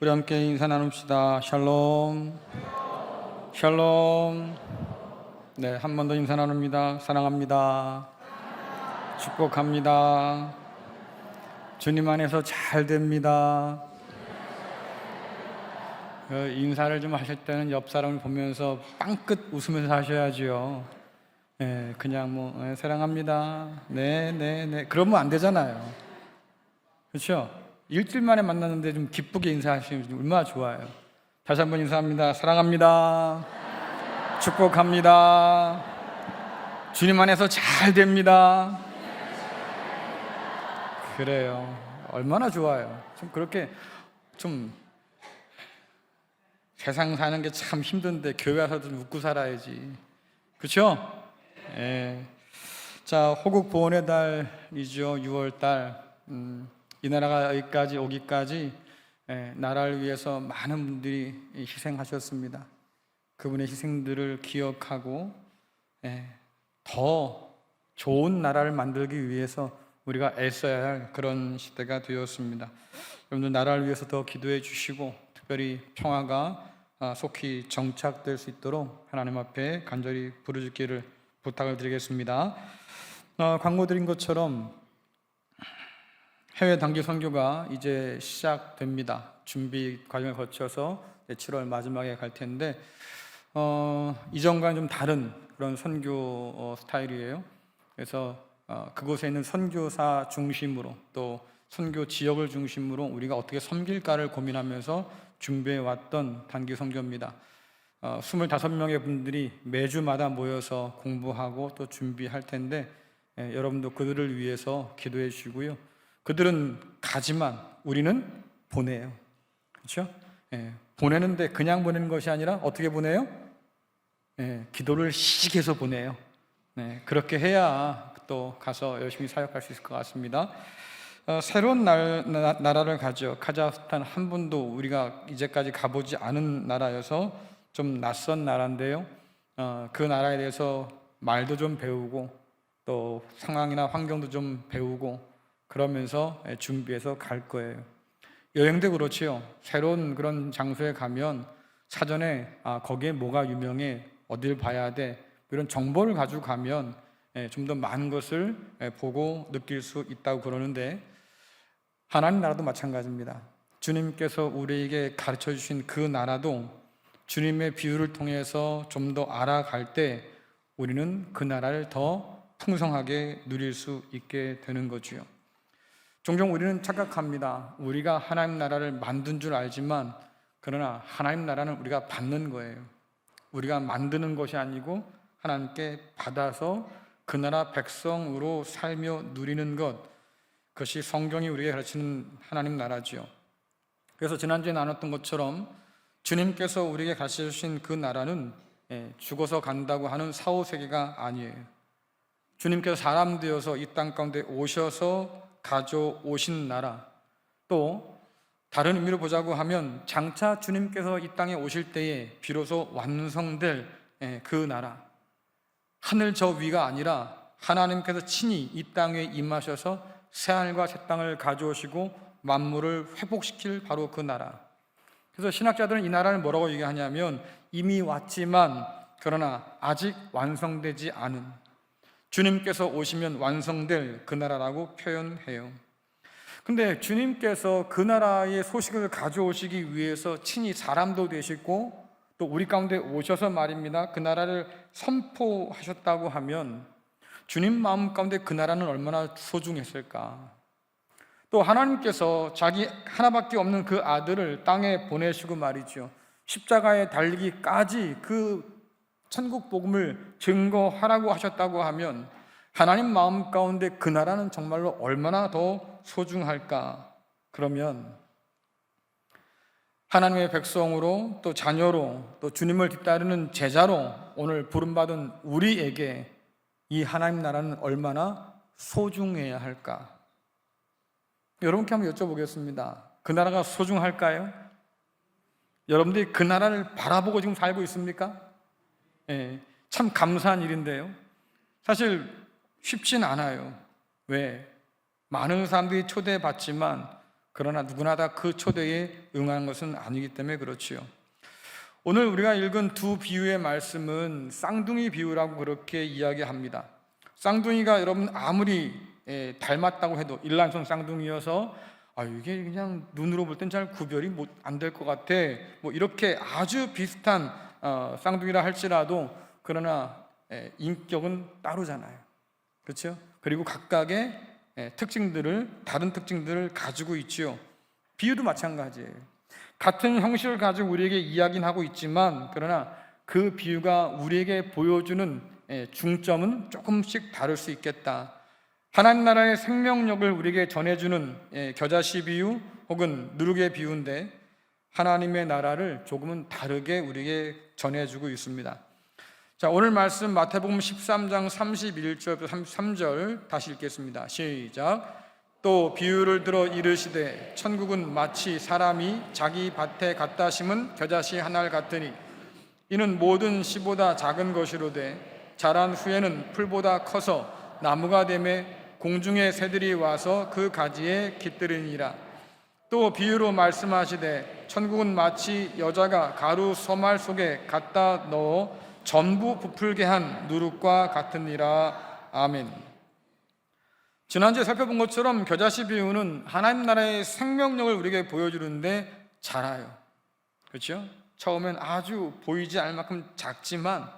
우리 함께 인사 나눕시다. 샬롬, 샬롬. 네, 한 번 더 인사 나눕니다. 사랑합니다. 축복합니다. 주님 안에서 잘 됩니다. 인사를 좀 하실 때는 옆 사람을 보면서 빵긋 웃으면서 하셔야지요. 그냥 사랑합니다. 네. 그러면 안 되잖아요. 그렇죠? 일주일 만에 만났는데 좀 기쁘게 인사하시면 얼마나 좋아요. 다시 한번 인사합니다. 사랑합니다. 축복합니다. 주님 안에서 잘 됩니다. 그래요. 얼마나 좋아요. 좀 그렇게 좀 세상 사는 게 참 힘든데 교회 와서도 좀 웃고 살아야지. 그렇죠? 자, 호국 보훈의 달이죠. 6월 달. 이 나라가 여기까지 오기까지 나라를 위해서 많은 분들이 희생하셨습니다. 그분의 희생들을 기억하고 더 좋은 나라를 만들기 위해서 우리가 애써야 할 그런 시대가 되었습니다. 여러분들 나라를 위해서 더 기도해 주시고 특별히 평화가 속히 정착될 수 있도록 하나님 앞에 간절히 부르짖기를 부탁을 드리겠습니다. 광고 드린 것처럼 해외 단기 선교가 이제 시작됩니다. 준비 과정을 거쳐서 7월 마지막에 갈 텐데 이전과는 좀 다른 그런 선교 스타일이에요. 그래서 그곳에 있는 선교사 중심으로 또 선교 지역을 중심으로 우리가 어떻게 섬길까를 고민하면서 준비해 왔던 단기 선교입니다. 25명의 분들이 매주마다 모여서 공부하고 또 준비할 텐데 여러분도 그들을 위해서 기도해 주시고요. 그들은 가지만 우리는 보내요. 그렇죠? 보내는데 그냥 보내는 것이 아니라 어떻게 보내요? 기도를 시작해서 보내요. 그렇게 해야 또 가서 열심히 사역할 수 있을 것 같습니다. 새로운 나라를 가죠. 카자흐스탄 한 번도 우리가 이제까지 가보지 않은 나라여서 좀 낯선 나라인데요. 그 나라에 대해서 말도 좀 배우고 또 상황이나 환경도 좀 배우고 그러면서 준비해서 갈 거예요. 여행도 그렇지요. 새로운 그런 장소에 가면 사전에 거기에 뭐가 유명해, 어딜 봐야 돼, 이런 정보를 가지고 가면 좀 더 많은 것을 보고 느낄 수 있다고 그러는데 하나님 나라도 마찬가지입니다. 주님께서 우리에게 가르쳐 주신 그 나라도 주님의 비유를 통해서 좀 더 알아갈 때 우리는 그 나라를 더 풍성하게 누릴 수 있게 되는 거지요. 종종 우리는 착각합니다. 우리가 하나님 나라를 만든 줄 알지만 그러나 하나님 나라는 우리가 받는 거예요. 우리가 만드는 것이 아니고 하나님께 받아서 그 나라 백성으로 살며 누리는 것, 그것이 성경이 우리에게 가르치는 하나님 나라지요. 그래서 지난주에 나눴던 것처럼 주님께서 우리에게 가르쳐 주신 그 나라는 죽어서 간다고 하는 사후세계가 아니에요. 주님께서 사람 되어서 이 땅 가운데 오셔서 가져오신 나라, 또 다른 의미로 보자고 하면 장차 주님께서 이 땅에 오실 때에 비로소 완성될 그 나라, 하늘 저 위가 아니라 하나님께서 친히 이 땅에 임하셔서 새하늘과 새 땅을 가져오시고 만물을 회복시킬 바로 그 나라. 그래서 신학자들은 이 나라를 뭐라고 얘기하냐면 이미 왔지만 그러나 아직 완성되지 않은, 주님께서 오시면 완성될 그 나라라고 표현해요. 근데 주님께서 그 나라의 소식을 가져오시기 위해서 친히 사람도 되시고 또 우리 가운데 오셔서 말입니다, 그 나라를 선포하셨다고 하면 주님 마음 가운데 그 나라는 얼마나 소중했을까. 또 하나님께서 자기 하나밖에 없는 그 아들을 땅에 보내시고 말이죠, 십자가에 달리기까지 그 천국 복음을 증거하라고 하셨다고 하면 하나님 마음 가운데 그 나라는 정말로 얼마나 더 소중할까. 그러면 하나님의 백성으로 또 자녀로 또 주님을 뒤따르는 제자로 오늘 부름받은 우리에게 이 하나님 나라는 얼마나 소중해야 할까. 여러분께 한번 여쭤보겠습니다. 그 나라가 소중할까요? 여러분들이 그 나라를 바라보고 지금 살고 있습니까? 참 감사한 일인데요. 사실 쉽진 않아요. 왜? 많은 사람들이 초대받지만 그러나 누구나 다 그 초대에 응하는 것은 아니기 때문에 그렇지요. 오늘 우리가 읽은 두 비유의 말씀은 쌍둥이 비유라고 그렇게 이야기합니다. 쌍둥이가 여러분 아무리 닮았다고 해도 일란성 쌍둥이여서 이게 그냥 눈으로 볼 땐 잘 구별이 안 될 것 같아, 뭐 이렇게 아주 비슷한 쌍둥이라 할지라도 그러나 인격은 따로잖아요. 그렇죠? 그리고 각각의 다른 특징들을 가지고 있지요. 비유도 마찬가지예요. 같은 형식을 가지고 우리에게 이야기는 하고 있지만 그러나 그 비유가 우리에게 보여주는 중점은 조금씩 다를 수 있겠다. 하나님 나라의 생명력을 우리에게 전해주는 겨자씨 비유 혹은 누룩의 비유인데 하나님의 나라를 조금은 다르게 우리에게 전해주고 있습니다. 자, 오늘 말씀 마태복음 13장 31절부터 33절 다시 읽겠습니다. 시작. 또 비유를 들어 이르시되 천국은 마치 사람이 자기 밭에 갖다 심은 겨자씨 하나를 같으니 이는 모든 씨보다 작은 것이로되 자란 후에는 풀보다 커서 나무가 되매 공중의 새들이 와서 그 가지에 깃들으니라. 또 비유로 말씀하시되 천국은 마치 여자가 가루 소말 속에 갖다 넣어 전부 부풀게 한 누룩과 같으니라. 아멘. 지난주에 살펴본 것처럼 겨자씨 비유는 하나님 나라의 생명력을 우리에게 보여주는데 자라요. 그렇죠? 처음엔 아주 보이지 않을 만큼 작지만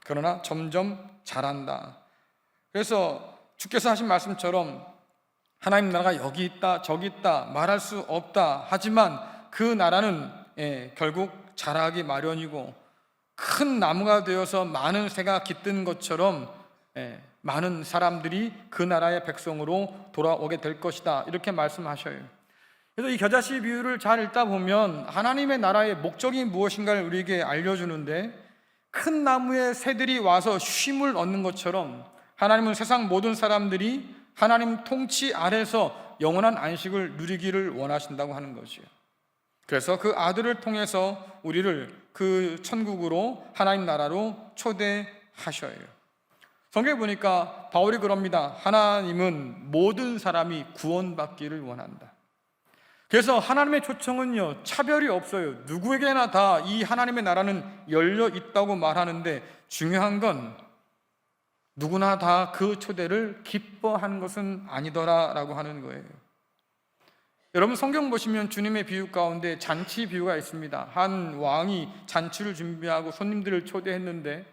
그러나 점점 자란다. 그래서 주께서 하신 말씀처럼 하나님 나라가 여기 있다 저기 있다 말할 수 없다 하지만 그 나라는 결국 자라기 마련이고 큰 나무가 되어서 많은 새가 깃든 것처럼 많은 사람들이 그 나라의 백성으로 돌아오게 될 것이다, 이렇게 말씀하셔요. 그래서 이 겨자씨 비유를 잘 읽다 보면 하나님의 나라의 목적이 무엇인가를 우리에게 알려주는데 큰 나무에 새들이 와서 쉼을 얻는 것처럼 하나님은 세상 모든 사람들이 하나님 통치 아래서 영원한 안식을 누리기를 원하신다고 하는 것이에요. 그래서 그 아들을 통해서 우리를 그 천국으로 하나님 나라로 초대하셔요. 성경에 보니까 바울이 그럽니다. 하나님은 모든 사람이 구원받기를 원한다. 그래서 하나님의 초청은요 차별이 없어요. 누구에게나 다 이 하나님의 나라는 열려 있다고 말하는데 중요한 건 누구나 다 그 초대를 기뻐하는 것은 아니더라라고 하는 거예요. 여러분 성경 보시면 주님의 비유 가운데 잔치 비유가 있습니다. 한 왕이 잔치를 준비하고 손님들을 초대했는데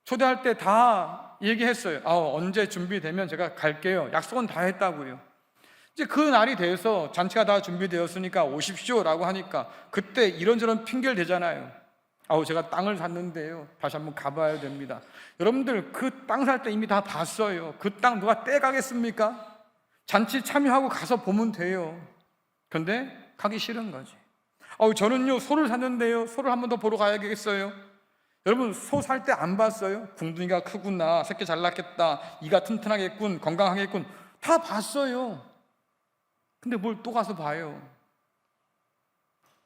초대할 때 다 얘기했어요. 언제 준비되면 제가 갈게요. 약속은 다 했다고요. 이제 그 날이 돼서 잔치가 다 준비되었으니까 오십시오라고 하니까 그때 이런저런 핑계를 대잖아요. 제가 땅을 샀는데요, 다시 한번 가봐야 됩니다. 여러분들 그 땅 살 때 이미 다 봤어요. 그 땅 누가 떼가겠습니까? 잔치 참여하고 가서 보면 돼요. 근데 가기 싫은 거지. 저는요 소를 샀는데요, 소를 한 번 더 보러 가야겠어요. 여러분 소 살 때 안 봤어요? 궁둥이가 크구나, 새끼 잘 낳겠다, 이가 튼튼하겠군, 건강하겠군, 다 봤어요. 근데 뭘 또 가서 봐요?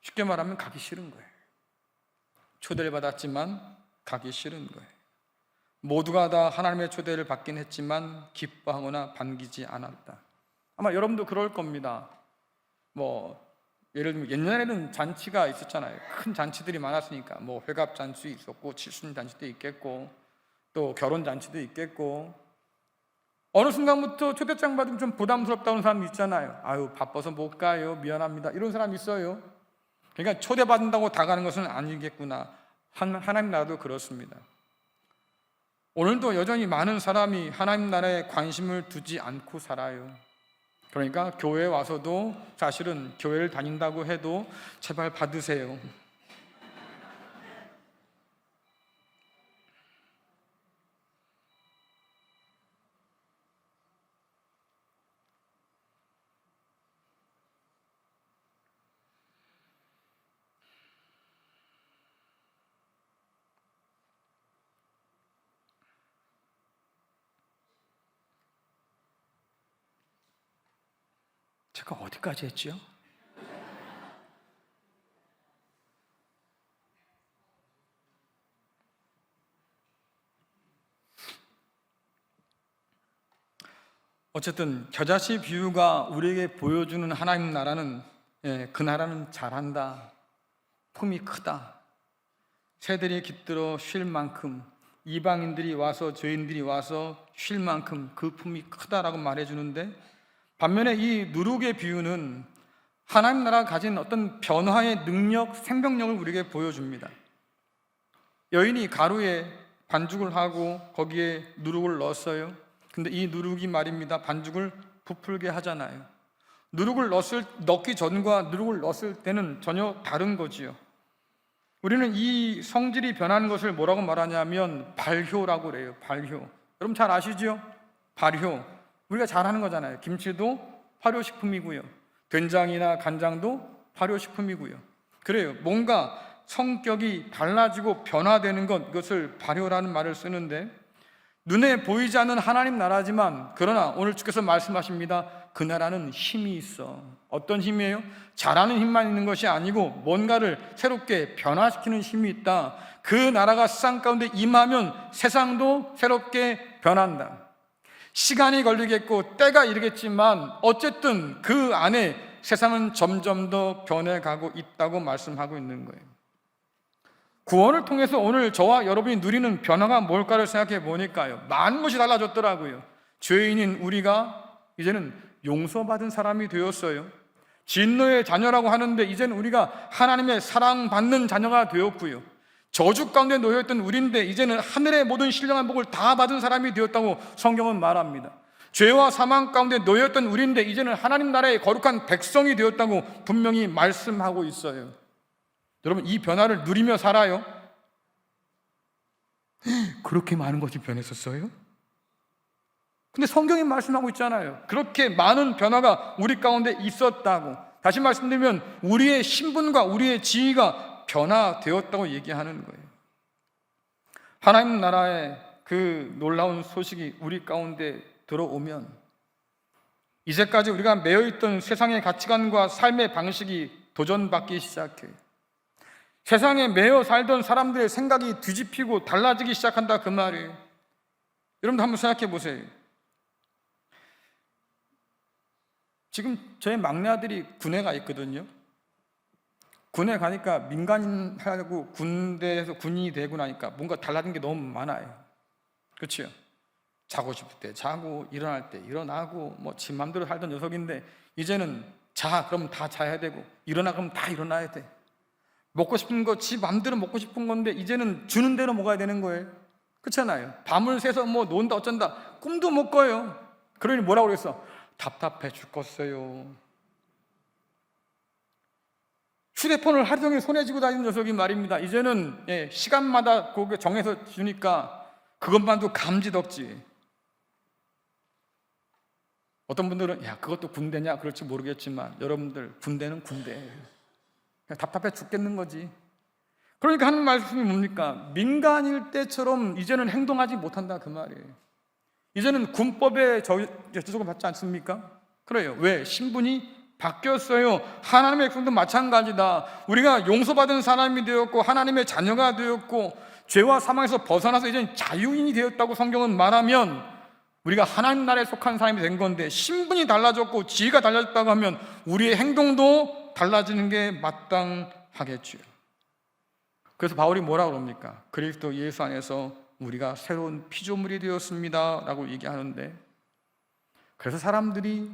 쉽게 말하면 가기 싫은 거예요. 초대를 받았지만 가기 싫은 거예요. 모두가 다 하나님의 초대를 받긴 했지만 기뻐하거나 반기지 않았다. 아마 여러분도 그럴 겁니다. 예를 들면 옛날에는 잔치가 있었잖아요. 큰 잔치들이 많았으니까 회갑 잔치 있었고 칠순 잔치도 있겠고 또 결혼 잔치도 있겠고 어느 순간부터 초대장 받으면 좀 부담스럽다는 사람 있잖아요. 바빠서 못 가요, 미안합니다, 이런 사람 있어요. 그러니까 초대받는다고 다 가는 것은 아니겠구나. 하나님 나라도 그렇습니다. 오늘도 여전히 많은 사람이 하나님 나라에 관심을 두지 않고 살아요. 그러니까 교회에 와서도 사실은 교회를 다닌다고 해도 제발 받으세요. 제가 어디까지 했지요? 어쨌든 겨자씨 비유가 우리에게 보여주는 하나님 나라는 그 나라는 잘한다, 품이 크다, 새들이 깃들어 쉴 만큼, 이방인들이 와서 죄인들이 와서 쉴 만큼 그 품이 크다라고 말해주는데, 반면에 이 누룩의 비유는 하나님 나라가 가진 어떤 변화의 능력, 생명력을 우리에게 보여줍니다. 여인이 가루에 반죽을 하고 거기에 누룩을 넣었어요. 근데 이 누룩이 말입니다, 반죽을 부풀게 하잖아요. 누룩을 넣기 전과 누룩을 넣었을 때는 전혀 다른 거지요. 우리는 이 성질이 변하는 것을 뭐라고 말하냐면 발효라고 그래요. 발효. 여러분 잘 아시죠? 발효. 우리가 잘 하는 거잖아요. 김치도 발효식품이고요, 된장이나 간장도 발효식품이고요. 그래요. 뭔가 성격이 달라지고 변화되는 것, 이것을 발효라는 말을 쓰는데, 눈에 보이지 않는 하나님 나라지만, 그러나 오늘 주께서 말씀하십니다. 그 나라는 힘이 있어. 어떤 힘이에요? 잘하는 힘만 있는 것이 아니고 뭔가를 새롭게 변화시키는 힘이 있다. 그 나라가 세상 가운데 임하면 세상도 새롭게 변한다. 시간이 걸리겠고 때가 이르겠지만 어쨌든 그 안에 세상은 점점 더 변해가고 있다고 말씀하고 있는 거예요. 구원을 통해서 오늘 저와 여러분이 누리는 변화가 뭘까를 생각해 보니까요, 많은 것이 달라졌더라고요. 죄인인 우리가 이제는 용서받은 사람이 되었어요. 진노의 자녀라고 하는데 이제는 우리가 하나님의 사랑받는 자녀가 되었고요, 저주 가운데 놓여있던 우리인데 이제는 하늘의 모든 신령한 복을 다 받은 사람이 되었다고 성경은 말합니다. 죄와 사망 가운데 놓여있던 우리인데 이제는 하나님 나라의 거룩한 백성이 되었다고 분명히 말씀하고 있어요. 여러분, 이 변화를 누리며 살아요? 그렇게 많은 것이 변했었어요? 근데 성경이 말씀하고 있잖아요. 그렇게 많은 변화가 우리 가운데 있었다고. 다시 말씀드리면 우리의 신분과 우리의 지위가 변화되었다고 얘기하는 거예요. 하나님 나라의 그 놀라운 소식이 우리 가운데 들어오면 이제까지 우리가 매여있던 세상의 가치관과 삶의 방식이 도전받기 시작해요. 세상에 매여 살던 사람들의 생각이 뒤집히고 달라지기 시작한다, 그 말이에요. 여러분도 한번 생각해 보세요. 지금 저희 막내 아들이 군에 가 있거든요. 군에 가니까 민간인하고 군대에서 군인이 되고 나니까 뭔가 달라진 게 너무 많아요. 그렇죠? 자고 싶을 때 자고, 일어날 때 일어나고, 뭐 지 맘대로 살던 녀석인데 이제는 자 그럼 다 자야 되고, 일어나 그럼 다 일어나야 돼. 먹고 싶은 거 지 맘대로 먹고 싶은 건데 이제는 주는 대로 먹어야 되는 거예요. 그렇잖아요. 밤을 새서 뭐 논다 어쩐다 꿈도 못 꿔요. 그러니 뭐라고 그랬어? 답답해 죽겠어요. 휴대폰을 하루 종일 손에 쥐고 다니는 녀석이 말입니다. 이제는 시간마다 그거 정해서 주니까 그것만도 감지덕지. 어떤 분들은 야 그것도 군대냐 그럴지 모르겠지만 여러분들, 군대는 군대예요. 답답해 죽겠는 거지. 그러니까 하는 말씀이 뭡니까? 민간일 때처럼 이제는 행동하지 못한다, 그 말이에요. 이제는 군법에 저쪽을 받지 않습니까? 그래요. 왜? 신분이 바뀌었어요. 하나님의 백성도 마찬가지다. 우리가 용서받은 사람이 되었고 하나님의 자녀가 되었고 죄와 사망에서 벗어나서 이제는 자유인이 되었다고 성경은 말하면 우리가 하나님 나라에 속한 사람이 된 건데, 신분이 달라졌고 지위가 달라졌다고 하면 우리의 행동도 달라지는 게 마땅하겠죠. 그래서 바울이 뭐라고 그럽니까? 그리스도 예수 안에서 우리가 새로운 피조물이 되었습니다 라고 얘기하는데, 그래서 사람들이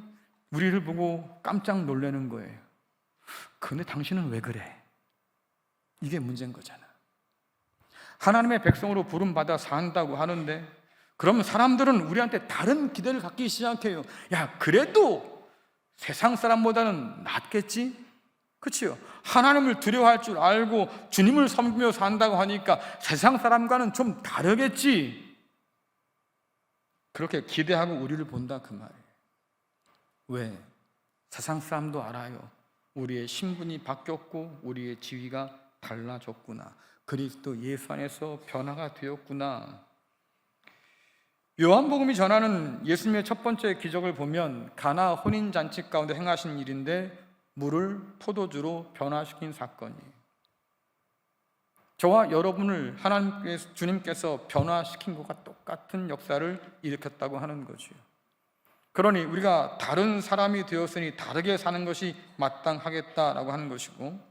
우리를 보고 깜짝 놀라는 거예요. 근데 당신은 왜 그래? 이게 문제인 거잖아. 하나님의 백성으로 부름받아 산다고 하는데, 그러면 사람들은 우리한테 다른 기대를 갖기 시작해요. 야, 그래도 세상 사람보다는 낫겠지? 그치요? 하나님을 두려워할 줄 알고 주님을 섬기며 산다고 하니까 세상 사람과는 좀 다르겠지? 그렇게 기대하고 우리를 본다, 그 말이에요. 왜? 세상 사람도 알아요. 우리의 신분이 바뀌었고 우리의 지위가 달라졌구나. 그리스도 예수 안에서 변화가 되었구나. 요한복음이 전하는 예수님의 첫 번째 기적을 보면 가나 혼인잔치 가운데 행하신 일인데 물을 포도주로 변화시킨 사건이에요. 저와 여러분을 주님께서 변화시킨 것과 똑같은 역사를 일으켰다고 하는 거죠. 그러니 우리가 다른 사람이 되었으니 다르게 사는 것이 마땅하겠다라고 하는 것이고,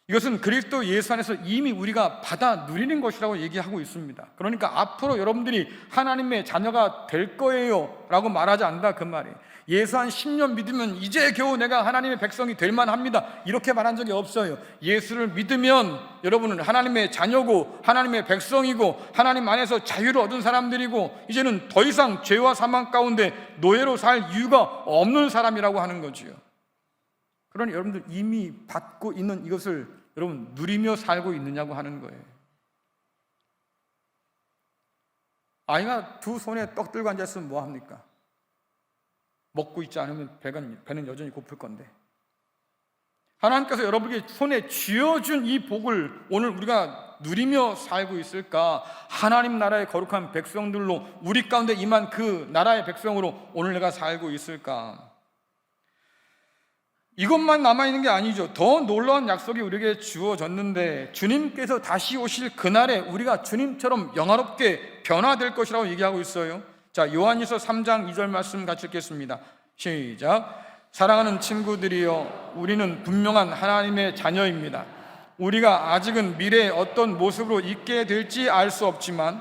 이것은 그리스도 예수 안에서 이미 우리가 받아 누리는 것이라고 얘기하고 있습니다. 그러니까 앞으로 여러분들이 하나님의 자녀가 될 거예요 라고 말하지 않는다, 그 말이에요. 예수 한 10년 믿으면 이제 겨우 내가 하나님의 백성이 될 만합니다, 이렇게 말한 적이 없어요. 예수를 믿으면 여러분은 하나님의 자녀고 하나님의 백성이고 하나님 안에서 자유를 얻은 사람들이고 이제는 더 이상 죄와 사망 가운데 노예로 살 이유가 없는 사람이라고 하는 거지요. 그러니 여러분들 이미 받고 있는 이것을 여러분 누리며 살고 있느냐고 하는 거예요. 아이가 두 손에 떡 들고 앉았으면 뭐 합니까? 먹고 있지 않으면 배는 여전히 고플 건데, 하나님께서 여러분에게 손에 쥐어준 이 복을 오늘 우리가 누리며 살고 있을까? 하나님 나라의 거룩한 백성들로 우리 가운데 임한 그 나라의 백성으로 오늘 내가 살고 있을까? 이것만 남아있는 게 아니죠. 더 놀라운 약속이 우리에게 주어졌는데, 주님께서 다시 오실 그날에 우리가 주님처럼 영화롭게 변화될 것이라고 얘기하고 있어요. 자, 요한일서 3장 2절 말씀 같이 읽겠습니다. 시작. 사랑하는 친구들이여, 우리는 분명한 하나님의 자녀입니다. 우리가 아직은 미래에 어떤 모습으로 있게 될지 알 수 없지만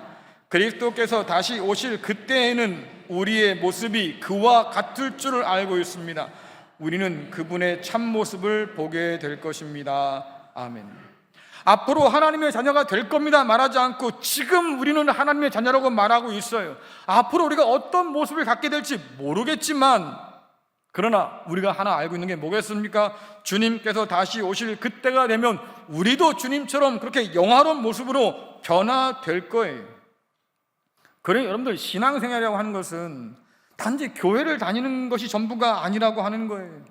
그리스도께서 다시 오실 그때에는 우리의 모습이 그와 같을 줄을 알고 있습니다. 우리는 그분의 참모습을 보게 될 것입니다. 아멘. 앞으로 하나님의 자녀가 될 겁니다 말하지 않고 지금 우리는 하나님의 자녀라고 말하고 있어요. 앞으로 우리가 어떤 모습을 갖게 될지 모르겠지만, 그러나 우리가 하나 알고 있는 게 뭐겠습니까? 주님께서 다시 오실 그때가 되면 우리도 주님처럼 그렇게 영화로운 모습으로 변화될 거예요. 그래, 여러분들 신앙생활이라고 하는 것은 단지 교회를 다니는 것이 전부가 아니라고 하는 거예요.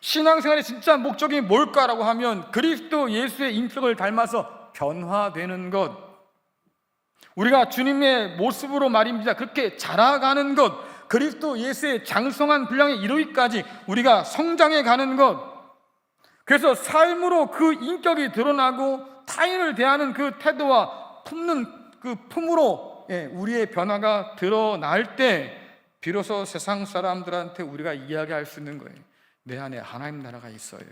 신앙생활의 진짜 목적이 뭘까라고 하면 그리스도 예수의 인격을 닮아서 변화되는 것, 우리가 주님의 모습으로 말입니다 그렇게 자라가는 것, 그리스도 예수의 장성한 분량에 이르기까지 우리가 성장해 가는 것, 그래서 삶으로 그 인격이 드러나고 타인을 대하는 그 태도와 품는 그 품으로 우리의 변화가 드러날 때 비로소 세상 사람들한테 우리가 이야기할 수 있는 거예요. 내 안에 하나님 나라가 있어요.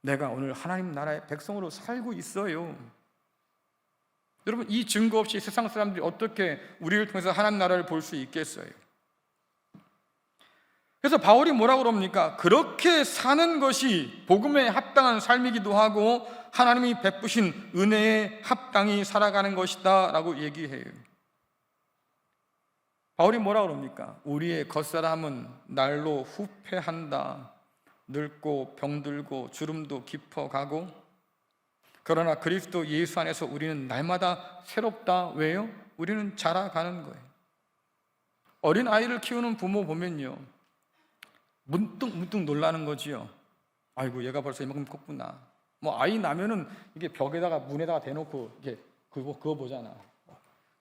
내가 오늘 하나님 나라의 백성으로 살고 있어요. 여러분, 이 증거 없이 세상 사람들이 어떻게 우리를 통해서 하나님 나라를 볼 수 있겠어요? 그래서 바울이 뭐라고 그럽니까? 그렇게 사는 것이 복음에 합당한 삶이기도 하고 하나님이 베푸신 은혜에 합당히 살아가는 것이다 라고 얘기해요. 바울이 뭐라고 그럽니까? 우리의 겉사람은 날로 후패한다. 늙고 병들고 주름도 깊어가고, 그러나 그리스도 예수 안에서 우리는 날마다 새롭다. 왜요? 우리는 자라가는 거예요. 어린 아이를 키우는 부모 보면요, 문득 놀라는 거지요. 아이고, 얘가 벌써 이만큼 컸구나. 뭐 아이 나면은 이게 벽에다가 문에다가 대놓고 이게 그거 보잖아.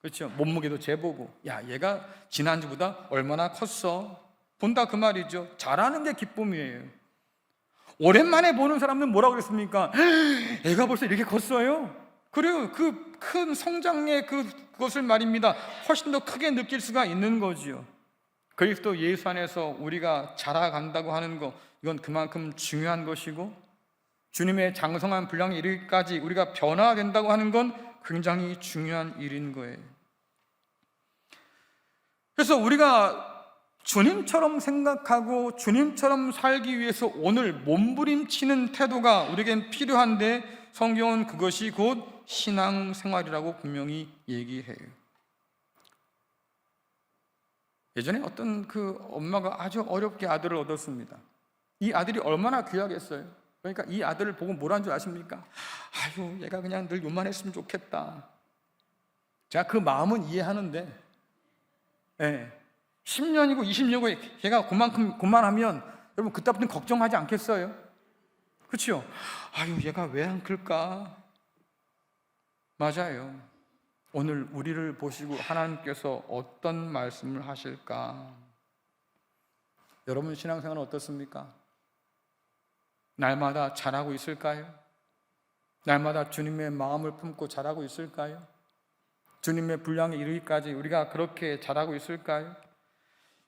그렇죠? 몸무게도 재보고, 야, 얘가 지난주보다 얼마나 컸어? 본다 그 말이죠. 자라는 게 기쁨이에요. 오랜만에 보는 사람들은 뭐라고 그랬습니까? 애가 벌써 이렇게 컸어요? 그래요. 그 큰 성장의 그것을 말입니다 훨씬 더 크게 느낄 수가 있는 거지요. 그리스도 예수 안에서 우리가 자라간다고 하는 거, 이건 그만큼 중요한 것이고, 주님의 장성한 분량에 이르기까지 우리가 변화된다고 하는 건 굉장히 중요한 일인 거예요. 그래서 우리가 주님처럼 생각하고 주님처럼 살기 위해서 오늘 몸부림치는 태도가 우리에겐 필요한데, 성경은 그것이 곧 신앙생활이라고 분명히 얘기해요. 예전에 어떤 그 엄마가 아주 어렵게 아들을 얻었습니다. 이 아들이 얼마나 귀하겠어요. 그러니까 이 아들을 보고 뭐라는 줄 아십니까? 아유, 얘가 그냥 늘 요만했으면 좋겠다. 제가 그 마음은 이해하는데, 10년이고 20년이고 걔가 그만큼 그만하면 여러분 그때부터는 걱정하지 않겠어요? 그렇죠? 아유, 얘가 왜 안 클까? 맞아요. 오늘 우리를 보시고 하나님께서 어떤 말씀을 하실까? 여러분 신앙생활은 어떻습니까? 날마다 자라고 있을까요? 날마다 주님의 마음을 품고 자라고 있을까요? 주님의 분량에 이르기까지 우리가 그렇게 자라고 있을까요?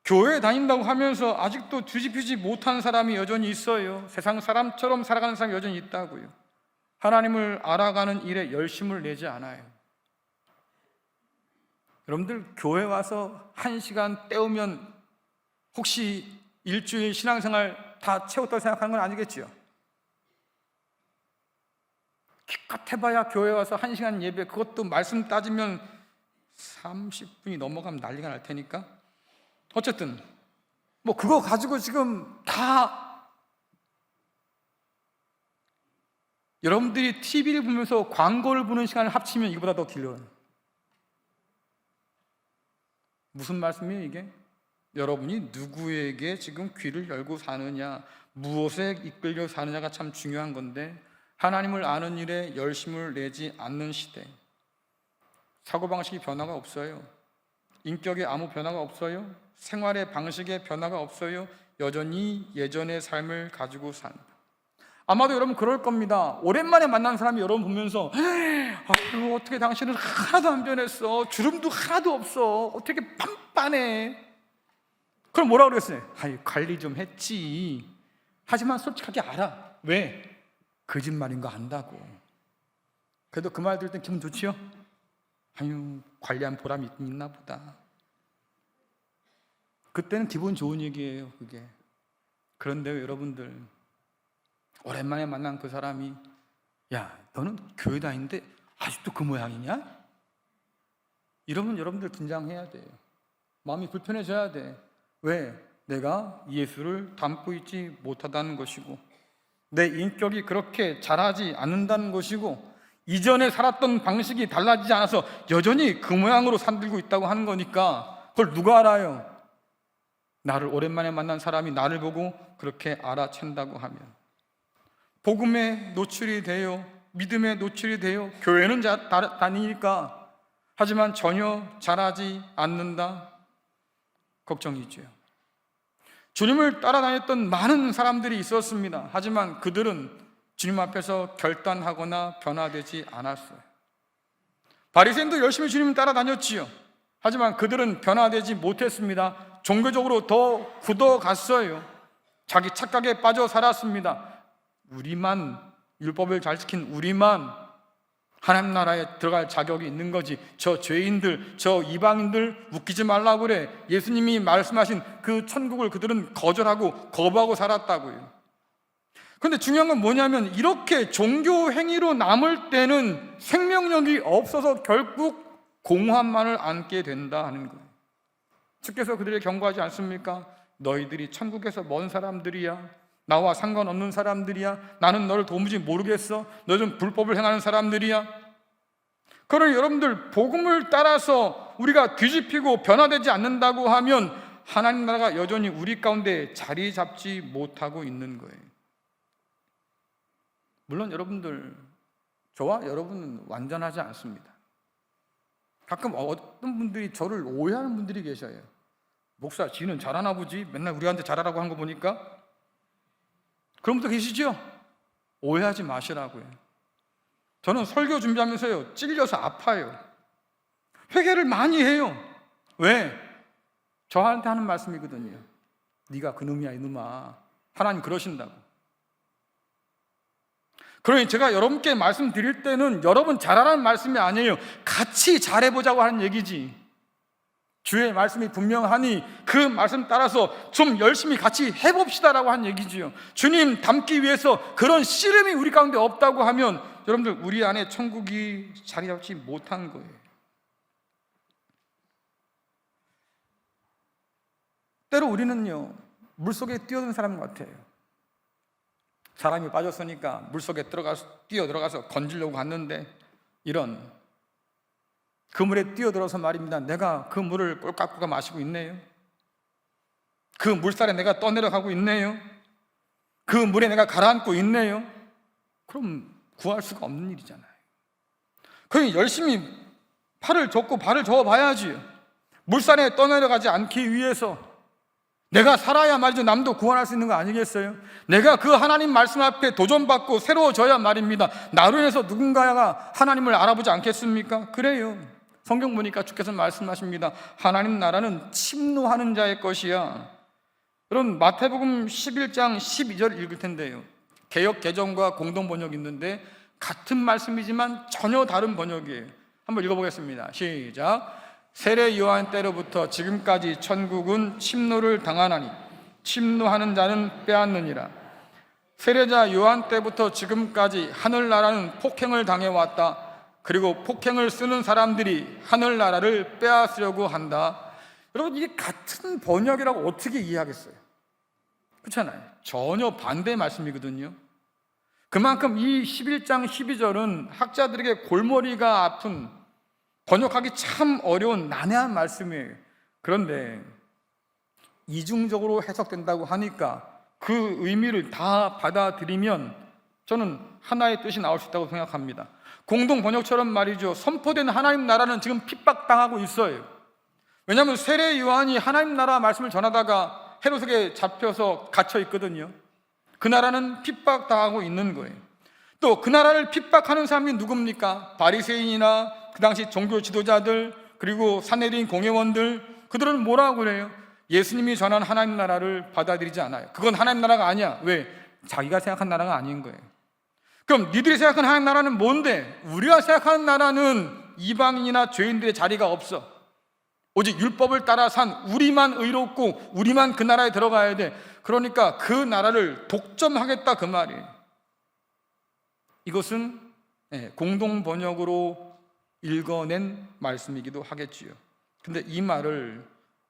교회 다닌다고 하면서 아직도 뒤집히지 못한 사람이 여전히 있어요. 세상 사람처럼 살아가는 사람이 여전히 있다고요. 하나님을 알아가는 일에 열심을 내지 않아요. 여러분들 교회 와서 1시간 때우면 혹시 일주일 신앙생활 다 채웠다고 생각하는 건 아니겠죠? 기껏 해봐야 교회 와서 1시간 예배, 그것도 말씀 따지면 30분이 넘어가면 난리가 날 테니까. 어쨌든 뭐 그거 가지고 지금 다 여러분들이 TV를 보면서 광고를 보는 시간을 합치면 이거보다 더 길어요. 무슨 말씀이에요 이게? 여러분이 누구에게 지금 귀를 열고 사느냐, 무엇에 이끌려 사느냐가 참 중요한 건데, 하나님을 아는 일에 열심을 내지 않는 시대, 사고방식이 변화가 없어요. 인격에 아무 변화가 없어요. 생활의 방식에 변화가 없어요. 여전히 예전의 삶을 가지고 산다. 아마도 여러분 그럴 겁니다. 오랜만에 만난 사람이 여러분 보면서 아유, 어떻게 당신은 하나도 안 변했어, 주름도 하나도 없어, 어떻게 빤빤해. 그럼 뭐라고 그랬어요? 아유, 관리 좀 했지. 하지만 솔직하게 알아. 왜? 거짓말인 거 안다고. 그래도 그 말 들을 땐 기분 좋지요? 아유, 관리한 보람이 있나 보다. 그때는 기분 좋은 얘기예요, 그게. 그런데 여러분들, 오랜만에 만난 그 사람이 야, 너는 교회 다니는데 아직도 그 모양이냐? 이러면 여러분들 긴장해야 돼요. 마음이 불편해져야 돼. 왜? 내가 예수를 닮고 있지 못하다는 것이고, 내 인격이 그렇게 자라지 않는다는 것이고, 이전에 살았던 방식이 달라지지 않아서 여전히 그 모양으로 산들고 있다고 하는 거니까, 그걸 누가 알아요? 나를 오랜만에 만난 사람이 나를 보고 그렇게 알아챈다고 하면, 복음에 노출이 돼요. 믿음에 노출이 돼요. 교회는 다니니까. 하지만 전혀 자라지 않는다. 걱정이죠. 주님을 따라다녔던 많은 사람들이 있었습니다. 하지만 그들은 주님 앞에서 결단하거나 변화되지 않았어요. 바리새인도 열심히 주님을 따라다녔지요. 하지만 그들은 변화되지 못했습니다. 종교적으로 더 굳어갔어요. 자기 착각에 빠져 살았습니다. 우리만, 율법을 잘 지킨 우리만 하나님 나라에 들어갈 자격이 있는 거지, 저 죄인들, 저 이방인들 웃기지 말라고 그래. 예수님이 말씀하신 그 천국을 그들은 거절하고 거부하고 살았다고요. 그런데 중요한 건 뭐냐면, 이렇게 종교 행위로 남을 때는 생명력이 없어서 결국 공허함만을 안게 된다 하는 거예요. 주께서 그들을 경고하지 않습니까? 너희들이 천국에서 먼 사람들이야. 나와 상관없는 사람들이야. 나는 너를 도무지 모르겠어. 너희는 불법을 행하는 사람들이야. 그러나 여러분들, 복음을 따라서 우리가 뒤집히고 변화되지 않는다고 하면 하나님 나라가 여전히 우리 가운데 자리 잡지 못하고 있는 거예요. 물론 여러분들, 저와 여러분은 완전하지 않습니다. 가끔 어떤 분들이 저를 오해하는 분들이 계셔요. 목사, 지는 잘하나 보지? 맨날 우리한테 잘하라고 한 거 보니까. 그런 분들 계시죠? 오해하지 마시라고요. 저는 설교 준비하면서요, 찔려서 아파요. 회개를 많이 해요. 왜? 저한테 하는 말씀이거든요. 네가 그놈이야, 이놈아. 하나님 그러신다고. 그러니 제가 여러분께 말씀드릴 때는 여러분 잘하라는 말씀이 아니에요. 같이 잘해보자고 하는 얘기지. 주의 말씀이 분명하니 그 말씀 따라서 좀 열심히 같이 해봅시다라고 하는 얘기지요. 주님 닮기 위해서 그런 씨름이 우리 가운데 없다고 하면 여러분들, 우리 안에 천국이 자리 잡지 못한 거예요. 때로 우리는요, 물속에 뛰어든 사람 같아요. 사람이 빠졌으니까 물속에 뛰어들어가서 건지려고 갔는데, 이런 그 물에 뛰어들어서 말입니다, 내가 그 물을 꼴깍꼴깍 마시고 있네요. 그 물살에 내가 떠내려가고 있네요. 그 물에 내가 가라앉고 있네요. 그럼 구할 수가 없는 일이잖아요. 그러니 열심히 팔을 젓고 발을 저어봐야지. 물살에 떠내려가지 않기 위해서 내가 살아야 말이죠, 남도 구원할 수 있는 거 아니겠어요? 내가 그 하나님 말씀 앞에 도전받고 새로워져야 말입니다, 나로 인해서 누군가가 하나님을 알아보지 않겠습니까? 그래요. 성경 보니까 주께서 말씀하십니다. 하나님 나라는 침노하는 자의 것이야. 여러분, 마태복음 11장 12절 읽을 텐데요, 개역 개정과 공동 번역이 있는데 같은 말씀이지만 전혀 다른 번역이에요. 한번 읽어보겠습니다. 시작. 세례 요한 때로부터 지금까지 천국은 침노를 당하나니 침노하는 자는 빼앗느니라. 세례자 요한 때부터 지금까지 하늘나라는 폭행을 당해왔다. 그리고 폭행을 쓰는 사람들이 하늘나라를 빼앗으려고 한다. 여러분, 이게 같은 번역이라고 어떻게 이해하겠어요? 그렇잖아요. 전혀 반대의 말씀이거든요. 그만큼 이 11장 12절은 학자들에게 골머리가 아픈, 번역하기 참 어려운 난해한 말씀이에요. 그런데 이중적으로 해석된다고 하니까 그 의미를 다 받아들이면 저는 하나의 뜻이 나올 수 있다고 생각합니다. 공동 번역처럼 말이죠, 선포된 하나님 나라는 지금 핍박당하고 있어요. 왜냐하면 세례 요한이 하나님 나라 말씀을 전하다가 헤롯에게 잡혀서 갇혀 있거든요. 그 나라는 핍박당하고 있는 거예요. 또 그 나라를 핍박하는 사람이 누굽니까? 바리새인이나 그 당시 종교 지도자들, 그리고 산헤드린 공회원들, 그들은 뭐라고 그래요? 예수님이 전한 하나님 나라를 받아들이지 않아요. 그건 하나님 나라가 아니야. 왜? 자기가 생각한 나라가 아닌 거예요. 그럼 니들이 생각하는 하나님 나라는 뭔데? 우리가 생각하는 나라는 이방인이나 죄인들의 자리가 없어. 오직 율법을 따라 산 우리만 의롭고 우리만 그 나라에 들어가야 돼. 그러니까 그 나라를 독점하겠다, 그 말이에요. 이것은 공동 번역으로 읽어낸 말씀이기도 하겠지요. 근데 이 말을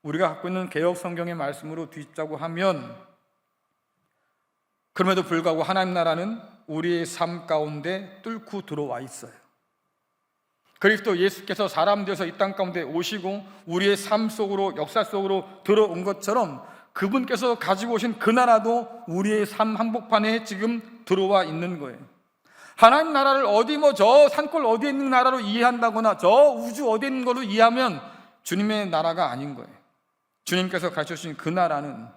우리가 갖고 있는 개역 성경의 말씀으로 뒤집자고 하면, 그럼에도 불구하고 하나님 나라는 우리의 삶 가운데 뚫고 들어와 있어요. 그리스도 예수께서 사람 되어서 이 땅 가운데 오시고 우리의 삶 속으로, 역사 속으로 들어온 것처럼 그분께서 가지고 오신 그 나라도 우리의 삶 한복판에 지금 들어와 있는 거예요. 하나님 나라를 어디 저 산골 어디에 있는 나라로 이해한다거나 저 우주 어디에 있는 걸로 이해하면 주님의 나라가 아닌 거예요. 주님께서 가르쳐 주신 그 나라는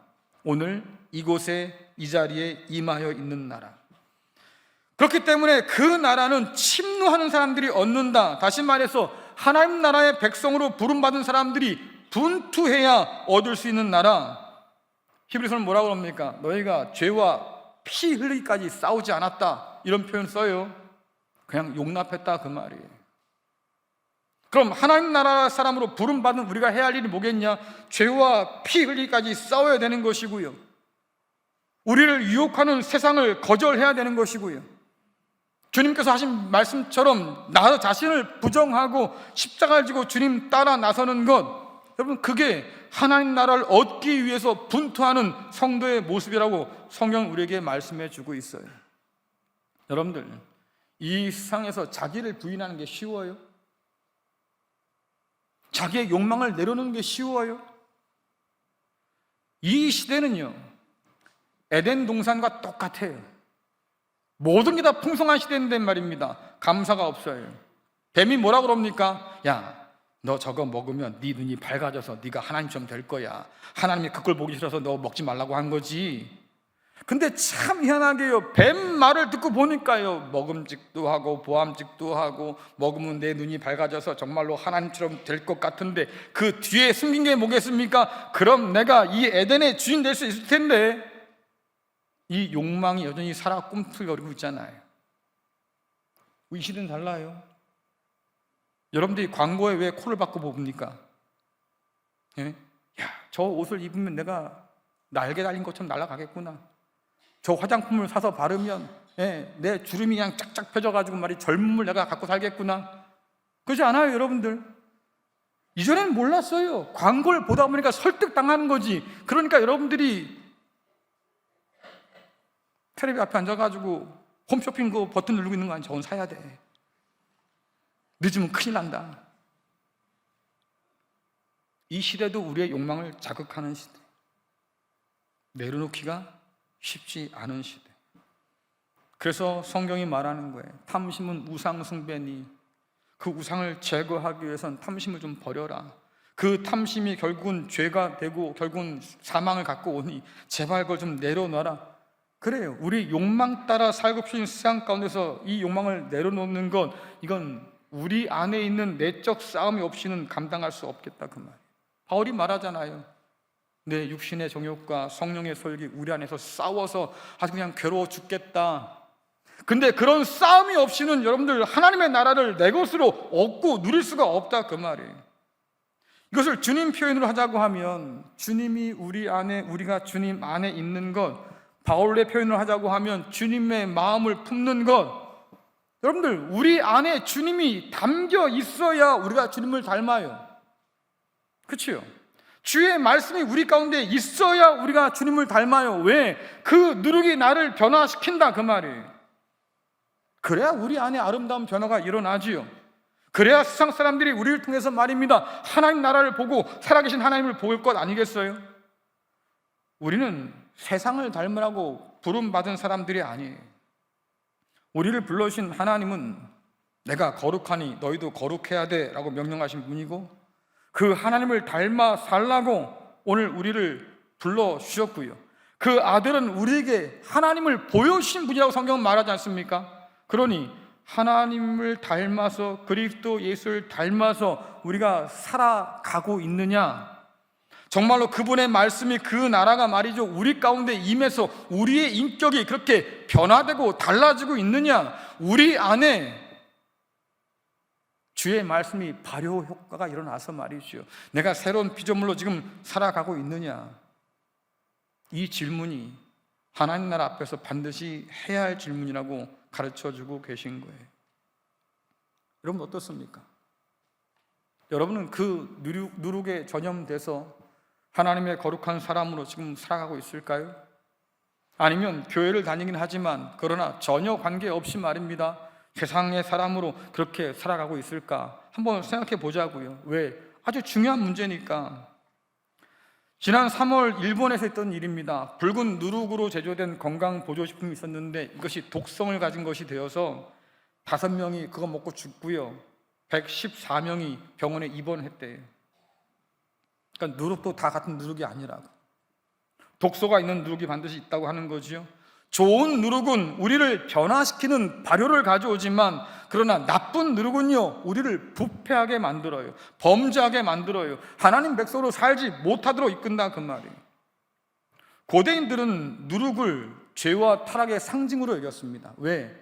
오늘 이곳에, 이 자리에 임하여 있는 나라. 그렇기 때문에 그 나라는 침노하는 사람들이 얻는다. 다시 말해서 하나님 나라의 백성으로 부름받은 사람들이 분투해야 얻을 수 있는 나라. 히브리서는 뭐라고 합니까? 너희가 죄와 피 흘리기까지 싸우지 않았다, 이런 표현 써요. 그냥 용납했다, 그 말이에요. 그럼 하나님 나라 사람으로 부름받은 우리가 해야 할 일이 뭐겠냐? 죄와 피 흘리기까지 싸워야 되는 것이고요, 우리를 유혹하는 세상을 거절해야 되는 것이고요, 주님께서 하신 말씀처럼 나 자신을 부정하고 십자가를 지고 주님 따라 나서는 것, 여러분, 그게 하나님 나라를 얻기 위해서 분투하는 성도의 모습이라고 성경 우리에게 말씀해 주고 있어요. 여러분들, 이 세상에서 자기를 부인하는 게 쉬워요? 자기의 욕망을 내려놓는 게 쉬워요? 이 시대는요, 에덴 동산과 똑같아요. 모든 게 다 풍성한 시대인데 말입니다. 감사가 없어요. 뱀이 뭐라고 그럽니까? 야, 너 저거 먹으면 네 눈이 밝아져서 네가 하나님처럼 될 거야. 하나님이 그걸 보기 싫어서 너 먹지 말라고 한 거지. 근데 참 희한하게요, 뱀 말을 듣고 보니까요, 먹음직도 하고 보암직도 하고 먹으면 내 눈이 밝아져서 정말로 하나님처럼 될 것 같은데 그 뒤에 숨긴 게 뭐겠습니까? 그럼 내가 이 에덴의 주인 될 수 있을 텐데. 이 욕망이 여전히 살아 꿈틀거리고 있잖아요. 이 시대는 달라요. 여러분들이 광고에 왜 코를 박고 봅니까? 예? 야, 저 옷을 입으면 내가 날개 달린 것처럼 날아가겠구나. 저 화장품을 사서 바르면 내 주름이 그냥 쫙쫙 펴져가지고 말이 젊음을 내가 갖고 살겠구나. 그렇지 않아요, 여러분들? 이전에는 몰랐어요. 광고를 보다 보니까 설득당하는 거지. 그러니까 여러분들이 텔레비 앞에 앉아가지고 홈쇼핑 그 버튼 누르고 있는 거 아니야? 저건 사야 돼. 늦으면 큰일 난다. 이 시대도 우리의 욕망을 자극하는 시대, 내려놓기가 쉽지 않은 시대. 그래서 성경이 말하는 거예요. 탐심은 우상 숭배니 그 우상을 제거하기 위해서는 탐심을 좀 버려라. 그 탐심이 결국은 죄가 되고 결국은 사망을 갖고 오니 제발 그걸 좀 내려놔라. 그래요. 우리 욕망 따라 살고 싶은 세상 가운데서 이 욕망을 내려놓는 건 이건 우리 안에 있는 내적 싸움이 없이는 감당할 수 없겠다 그 말이에요. 바울이 말하잖아요. 내 육신의 정욕과 성령의 설기 우리 안에서 싸워서 아주 그냥 괴로워 죽겠다. 근데 그런 싸움이 없이는 여러분들 하나님의 나라를 내 것으로 얻고 누릴 수가 없다 그 말이에요. 이것을 주님 표현으로 하자고 하면 주님이 우리 안에, 우리가 주님 안에 있는 것, 바울의 표현을 하자고 하면 주님의 마음을 품는 것. 여러분들 우리 안에 주님이 담겨 있어야 우리가 주님을 닮아요. 그렇죠? 주의 말씀이 우리 가운데 있어야 우리가 주님을 닮아요. 왜? 그 누룩이 나를 변화시킨다 그 말이에요. 그래야 우리 안에 아름다운 변화가 일어나지요. 그래야 세상 사람들이 우리를 통해서 말입니다, 하나님 나라를 보고 살아계신 하나님을 볼 것 아니겠어요? 우리는 세상을 닮으라고 부름받은 사람들이 아니에요. 우리를 불러주신 하나님은 내가 거룩하니 너희도 거룩해야 돼 라고 명령하신 분이고, 그 하나님을 닮아 살라고 오늘 우리를 불러주셨고요, 그 아들은 우리에게 하나님을 보여주신 분이라고 성경은 말하지 않습니까? 그러니 하나님을 닮아서, 그리스도 예수를 닮아서 우리가 살아가고 있느냐, 정말로 그분의 말씀이, 그 나라가 말이죠, 우리 가운데 임해서 우리의 인격이 그렇게 변화되고 달라지고 있느냐, 우리 안에 주의 말씀이 발효 효과가 일어나서 말이죠, 내가 새로운 피조물로 지금 살아가고 있느냐, 이 질문이 하나님 나라 앞에서 반드시 해야 할 질문이라고 가르쳐주고 계신 거예요. 여러분 어떻습니까? 여러분은 그 누룩에 전염돼서 하나님의 거룩한 사람으로 지금 살아가고 있을까요? 아니면 교회를 다니긴 하지만 그러나 전혀 관계없이 말입니다, 세상의 사람으로 그렇게 살아가고 있을까? 한번 생각해 보자고요. 왜? 아주 중요한 문제니까. 지난 3월 일본에서 있던 일입니다. 붉은 누룩으로 제조된 건강보조식품이 있었는데 이것이 독성을 가진 것이 되어서 5명이 그거 먹고 죽고요, 114명이 병원에 입원했대요. 그러니까 누룩도 다 같은 누룩이 아니라고, 독소가 있는 누룩이 반드시 있다고 하는 거지요. 좋은 누룩은 우리를 변화시키는 발효를 가져오지만, 그러나 나쁜 누룩은요, 우리를 부패하게 만들어요, 범죄하게 만들어요, 하나님 백성으로 살지 못하도록 이끈다 그 말이에요. 고대인들은 누룩을 죄와 타락의 상징으로 여겼습니다. 왜?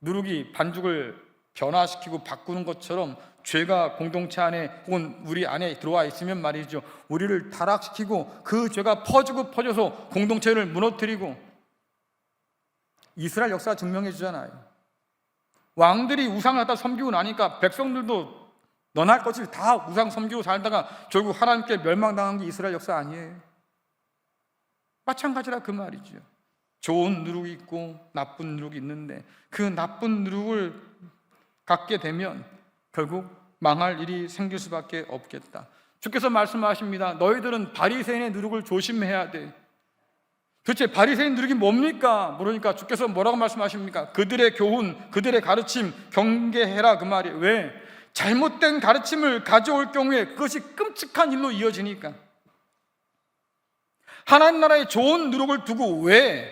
누룩이 반죽을 변화시키고 바꾸는 것처럼 죄가 공동체 안에 혹은 우리 안에 들어와 있으면 말이죠, 우리를 타락시키고 그 죄가 퍼져서 공동체를 무너뜨리고, 이스라엘 역사가 증명해 주잖아요. 왕들이 우상을 갖다 섬기고 나니까 백성들도 너나 할 것이 다 우상 섬기고 살다가 결국 하나님께 멸망당한 게 이스라엘 역사 아니에요? 마찬가지라 그 말이죠. 좋은 누룩이 있고 나쁜 누룩이 있는데 그 나쁜 누룩을 갖게 되면 결국 망할 일이 생길 수밖에 없겠다. 주께서 말씀하십니다. 너희들은 바리새인의 누룩을 조심해야 돼. 도대체 바리새인 누룩이 뭡니까? 모르니까 주께서 뭐라고 말씀하십니까? 그들의 교훈, 그들의 가르침 경계해라 그 말이에요. 왜? 잘못된 가르침을 가져올 경우에 그것이 끔찍한 일로 이어지니까. 하나님 나라의 좋은 누룩을 두고 왜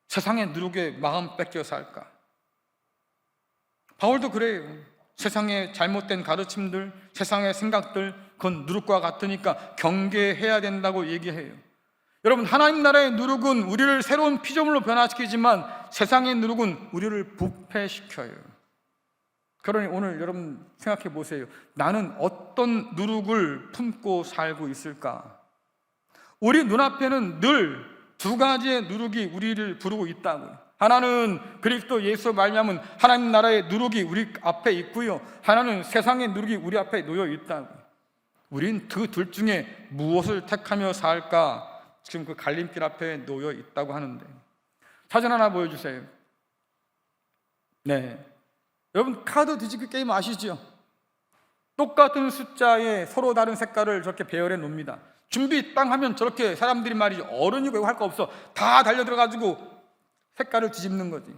세상의 누룩에 마음 뺏겨 살까? 바울도 그래요. 세상의 잘못된 가르침들, 세상의 생각들, 그건 누룩과 같으니까 경계해야 된다고 얘기해요. 여러분, 하나님 나라의 누룩은 우리를 새로운 피조물로 변화시키지만 세상의 누룩은 우리를 부패시켜요. 그러니 오늘 여러분 생각해 보세요. 나는 어떤 누룩을 품고 살고 있을까? 우리 눈앞에는 늘 2가지의 누룩이 우리를 부르고 있다고요. 하나는 그리스도 예수 말미암은 하나님 나라의 누룩이 우리 앞에 있고요, 하나는 세상의 누룩이 우리 앞에 놓여 있다고요. 우린 그 둘 중에 무엇을 택하며 살까? 지금 그 갈림길 앞에 놓여 있다고 하는데, 사진 하나 보여주세요. 네, 여러분 카드 뒤집기 게임 아시죠? 똑같은 숫자에 서로 다른 색깔을 저렇게 배열해 놓습니다. 준비 땅 하면 저렇게 사람들이 말이죠, 어른이고 할 거 없어 다 달려들어가지고 색깔을 뒤집는 거지.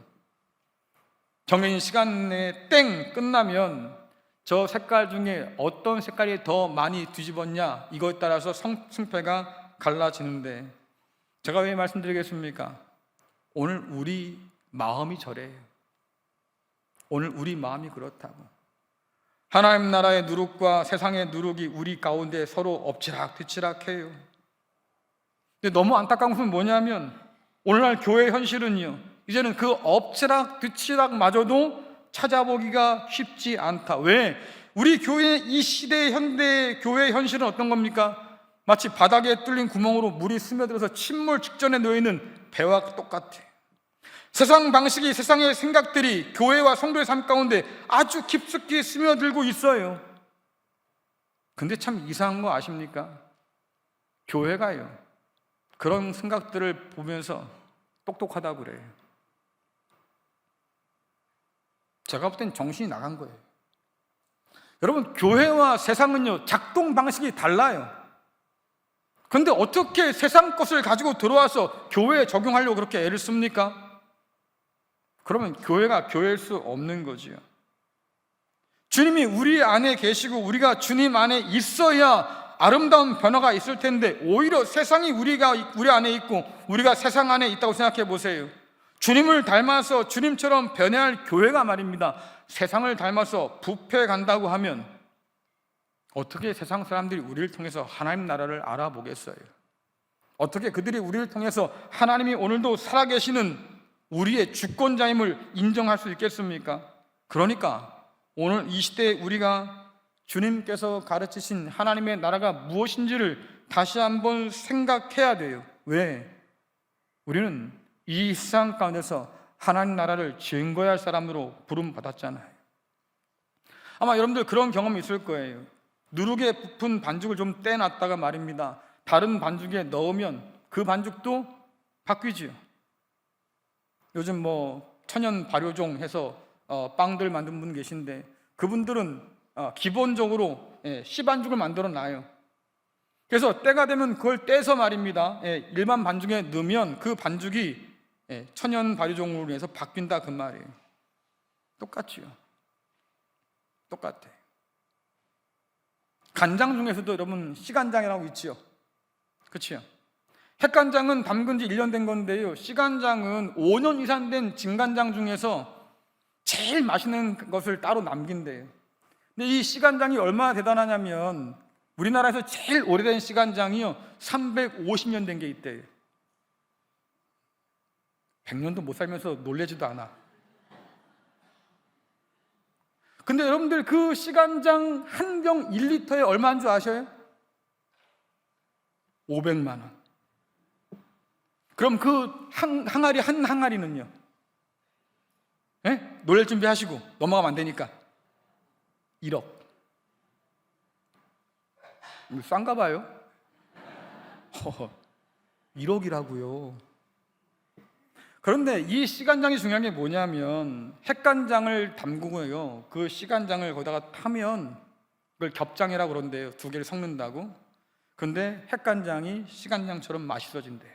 정해진 시간 내에 땡 끝나면 저 색깔 중에 어떤 색깔이 더 많이 뒤집었냐, 이거에 따라서 승패가 갈라지는데, 제가 왜 말씀드리겠습니까? 오늘 우리 마음이 저래요. 오늘 우리 마음이 그렇다고. 하나님 나라의 누룩과 세상의 누룩이 우리 가운데 서로 엎치락뒤치락해요. 근데 너무 안타까운 것은 뭐냐면 오늘날 교회 현실은요, 이제는 그 엎치락뒤치락마저도 찾아보기가 쉽지 않다. 왜? 우리 교회, 이 시대의 현대 교회의 현실은 어떤 겁니까? 마치 바닥에 뚫린 구멍으로 물이 스며들어서 침몰 직전에 놓이는 배와 똑같아. 세상 방식이, 세상의 생각들이 교회와 성도의 삶 가운데 아주 깊숙이 스며들고 있어요. 근데 참 이상한 거 아십니까? 교회가요, 그런 생각들을 보면서 똑똑하다고 그래요. 제가 볼 땐 정신이 나간 거예요. 여러분, 교회와 세상은요, 작동 방식이 달라요. 근데 어떻게 세상 것을 가지고 들어와서 교회에 적용하려고 그렇게 애를 씁니까? 그러면 교회가 교회일 수 없는 거지요. 주님이 우리 안에 계시고 우리가 주님 안에 있어야 아름다운 변화가 있을 텐데, 오히려 세상이 우리 안에 있고 우리가 세상 안에 있다고 생각해 보세요. 주님을 닮아서 주님처럼 변해야 할 교회가 말입니다, 세상을 닮아서 부패해 간다고 하면 어떻게 세상 사람들이 우리를 통해서 하나님 나라를 알아보겠어요? 어떻게 그들이 우리를 통해서 하나님이 오늘도 살아계시는 우리의 주권자임을 인정할 수 있겠습니까? 그러니까 오늘 이 시대에 우리가 주님께서 가르치신 하나님의 나라가 무엇인지를 다시 한번 생각해야 돼요. 왜? 우리는 이 세상 가운데서 하나님 나라를 증거해야 할 사람으로 부름받았잖아요. 아마 여러분들 그런 경험이 있을 거예요. 누룩에 부푼 반죽을 좀 떼놨다가 말입니다, 다른 반죽에 넣으면 그 반죽도 바뀌지요. 요즘 천연 발효종 해서 빵들 만든 분 계신데, 그분들은 기본적으로 씨반죽을 만들어 놔요. 그래서 때가 되면 그걸 떼서 말입니다, 일반 반죽에 넣으면 그 반죽이 천연 발효종으로 인해서 바뀐다, 그 말이에요. 똑같지요. 똑같아. 간장 중에서도 여러분 씨간장이라고 있지요. 그렇죠? 핵간장은 담근 지 1년 된 건데요, 씨간장은 5년 이상 된 진간장 중에서 제일 맛있는 것을 따로 남긴대요. 근데 이 씨간장이 얼마나 대단하냐면 우리나라에서 제일 오래된 씨간장이요, 350년 된 게 있대요. 100년도 못 살면서 놀래지도 않아. 근데 여러분들 그 씨간장 한 병 1리터에 얼마인 줄 아셔요? 500만 원. 그럼 그 항아리 한 항아리는요? 놀랄 준비하시고 넘어가면 안 되니까 1억. 싼가 봐요. 1억이라고요. 그런데 이 씨간장이 중요한 게 뭐냐면, 핵간장을 담그고요, 그 씨간장을 거기다가 타면 그걸 겹장이라고 그러는데요, 두 개를 섞는다고. 근데 핵간장이 씨간장처럼 맛있어진대요.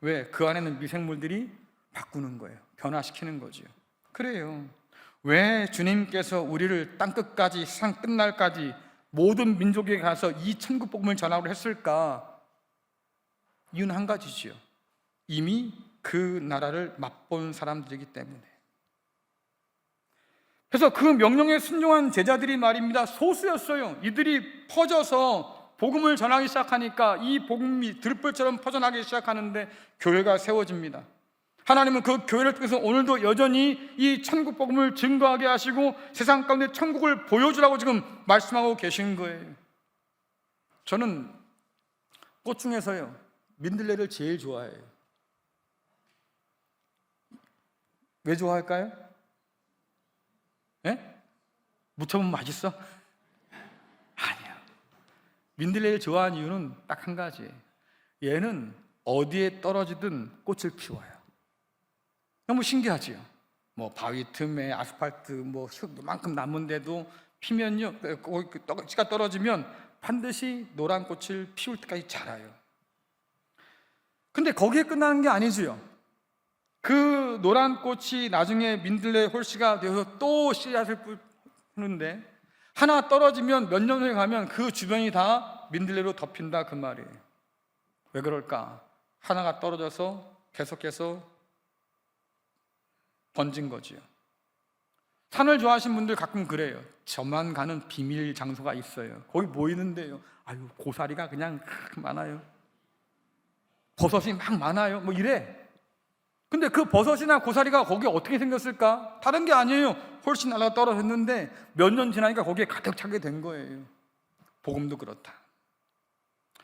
왜? 그 안에는 미생물들이 바꾸는 거예요. 변화시키는 거죠. 그래요. 왜 주님께서 우리를 땅끝까지, 세상 끝날까지 모든 민족에 가서 이 천국 복음을 전하고 했을까? 이유는 한 가지지요. 이미 그 나라를 맛본 사람들이기 때문에. 그래서 그 명령에 순종한 제자들이 말입니다, 소수였어요. 이들이 퍼져서 복음을 전하기 시작하니까 이 복음이 들불처럼 퍼져나가기 시작하는데 교회가 세워집니다. 하나님은 그 교회를 통해서 오늘도 여전히 이 천국 복음을 증거하게 하시고 세상 가운데 천국을 보여주라고 지금 말씀하고 계신 거예요. 저는 꽃 중에서요, 민들레를 제일 좋아해요. 왜 좋아할까요? 무쳐보면 맛있어? 아니야. 민들레를 좋아하는 이유는 딱 한 가지예요. 얘는 어디에 떨어지든 꽃을 피워요. 너무 신기하지요? 바위 틈에 아스팔트 만큼 남은데도 피면요, 씨가 떨어지면 반드시 노란 꽃을 피울 때까지 자라요. 근데 거기에 끝나는 게 아니지요. 그 노란 꽃이 나중에 민들레 홀씨가 되어서 또 씨앗을 뿌는데, 하나 떨어지면 몇 년 후에 가면 그 주변이 다 민들레로 덮인다, 그 말이에요. 왜 그럴까? 하나가 떨어져서 계속해서 번진 거지요. 산을 좋아하시는 분들 가끔 그래요. 저만 가는 비밀 장소가 있어요. 거기 모이는데요, 아유, 고사리가 그냥 많아요. 버섯이 막 많아요. 뭐 이래. 근데 그 버섯이나 고사리가 거기에 어떻게 생겼을까? 다른 게 아니에요. 훨씬 날아 떨어졌는데 몇 년 지나니까 거기에 가득 차게 된 거예요. 복음도 그렇다.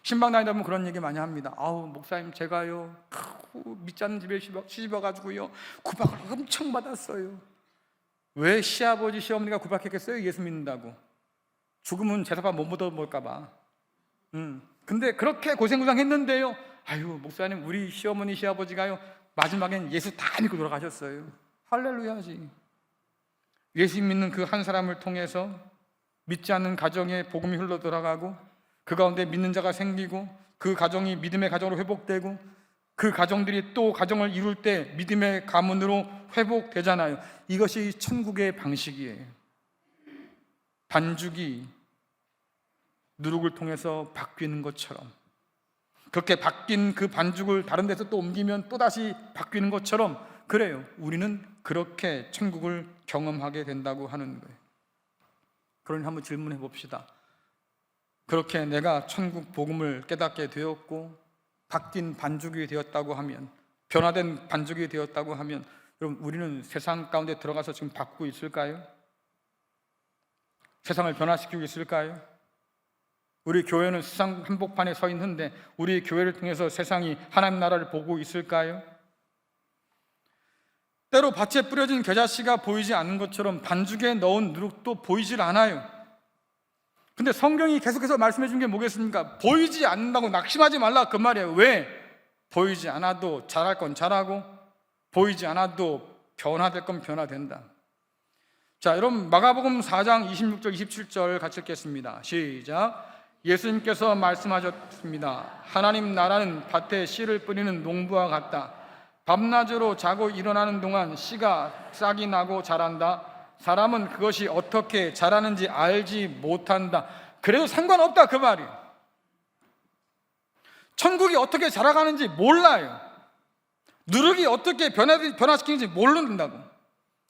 신방 다니다 보면 그런 얘기 많이 합니다. 아우, 목사님, 제가요 믿지 않는 집에 시집와가지고요 구박을 엄청 받았어요. 왜 시아버지 시어머니가 구박했겠어요? 예수 믿는다고. 죽으면 제사밥 못 묻어볼까 봐. 근데 그렇게 고생했는데요, 아유, 목사님, 우리 시어머니 시아버지가요 마지막엔 예수 다 믿고 돌아가셨어요. 할렐루야지. 예수 믿는 그 한 사람을 통해서 믿지 않는 가정에 복음이 흘러 들어가고, 그 가운데 믿는 자가 생기고, 그 가정이 믿음의 가정으로 회복되고, 그 가정들이 또 가정을 이룰 때 믿음의 가문으로 회복되잖아요. 이것이 천국의 방식이에요. 반죽이 누룩을 통해서 바뀌는 것처럼, 그렇게 바뀐 그 반죽을 다른 데서 또 옮기면 또다시 바뀌는 것처럼, 그래요. 우리는 그렇게 천국을 경험하게 된다고 하는 거예요. 그러니 한번 질문해 봅시다. 그렇게 내가 천국 복음을 깨닫게 되었고 바뀐 반죽이 되었다고 하면, 변화된 반죽이 되었다고 하면, 여러분, 우리는 세상 가운데 들어가서 지금 바꾸고 있을까요? 세상을 변화시키고 있을까요? 우리 교회는 세상 한복판에 서 있는데 우리 교회를 통해서 세상이 하나님 나라를 보고 있을까요? 때로 밭에 뿌려진 겨자씨가 보이지 않는 것처럼 반죽에 넣은 누룩도 보이질 않아요. 근데 성경이 계속해서 말씀해 준 게 뭐겠습니까? 보이지 않는다고 낙심하지 말라, 그 말이에요. 왜? 보이지 않아도 잘할 건 잘하고 보이지 않아도 변화될 건 변화된다. 자, 여러분, 마가복음 4장 26절 27절 같이 읽겠습니다. 시작. 예수님께서 말씀하셨습니다. 하나님 나라는 밭에 씨를 뿌리는 농부와 같다. 밤낮으로 자고 일어나는 동안 씨가 싹이 나고 자란다. 사람은 그것이 어떻게 자라는지 알지 못한다. 그래도 상관없다, 그 말이에요. 천국이 어떻게 자라가는지 몰라요. 누룩이 어떻게 변화시키는지 모른다고.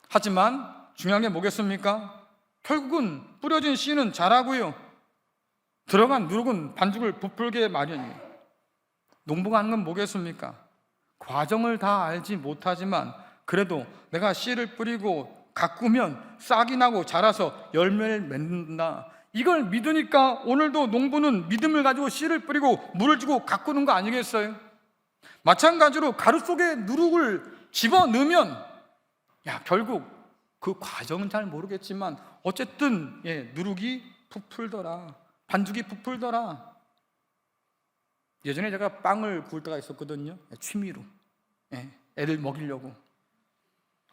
하지만 중요한 게 뭐겠습니까? 결국은 뿌려진 씨는 자라고요, 들어간 누룩은 반죽을 부풀게 마련이에요. 농부가 하는 건 뭐겠습니까? 과정을 다 알지 못하지만 그래도 내가 씨를 뿌리고 가꾸면 싹이 나고 자라서 열매를 맺는다, 이걸 믿으니까 오늘도 농부는 믿음을 가지고 씨를 뿌리고 물을 주고 가꾸는 거 아니겠어요? 마찬가지로 가루 속에 누룩을 집어넣으면 결국 그 과정은 잘 모르겠지만 어쨌든 누룩이 부풀더라, 반죽이 부풀더라. 예전에 제가 빵을 구울 때가 있었거든요. 취미로 애들 먹이려고.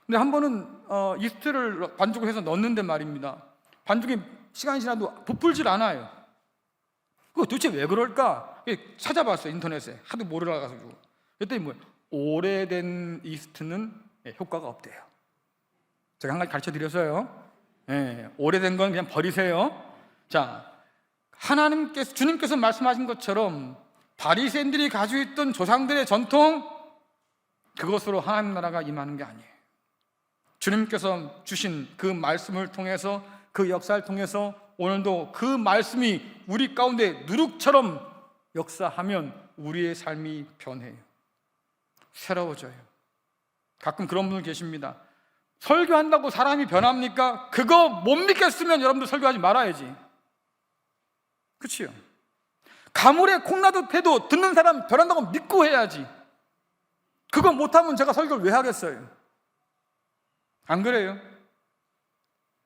근데 한 번은 이스트를 반죽을 해서 넣었는데 말입니다, 반죽이 시간이 지나도 부풀질 않아요. 그거 도대체 왜 그럴까? 찾아봤어요, 인터넷에. 하도 모르라가지고. 그랬더니 오래된 이스트는 효과가 없대요. 제가 한 가지 가르쳐 드렸어요. 오래된 건 그냥 버리세요. 자, 주님께서 말씀하신 것처럼 바리새인들이 가지고 있던 조상들의 전통, 그것으로 하나님 나라가 임하는 게 아니에요. 주님께서 주신 그 말씀을 통해서, 그 역사를 통해서 오늘도 그 말씀이 우리 가운데 누룩처럼 역사하면 우리의 삶이 변해요. 새로워져요. 가끔 그런 분들 계십니다. 설교한다고 사람이 변합니까? 그거 못 믿겠으면 여러분들 설교하지 말아야지. 그치요? 가물에 콩나듯 해도 듣는 사람 변한다고 믿고 해야지. 그거 못하면 제가 설교를 왜 하겠어요? 안 그래요?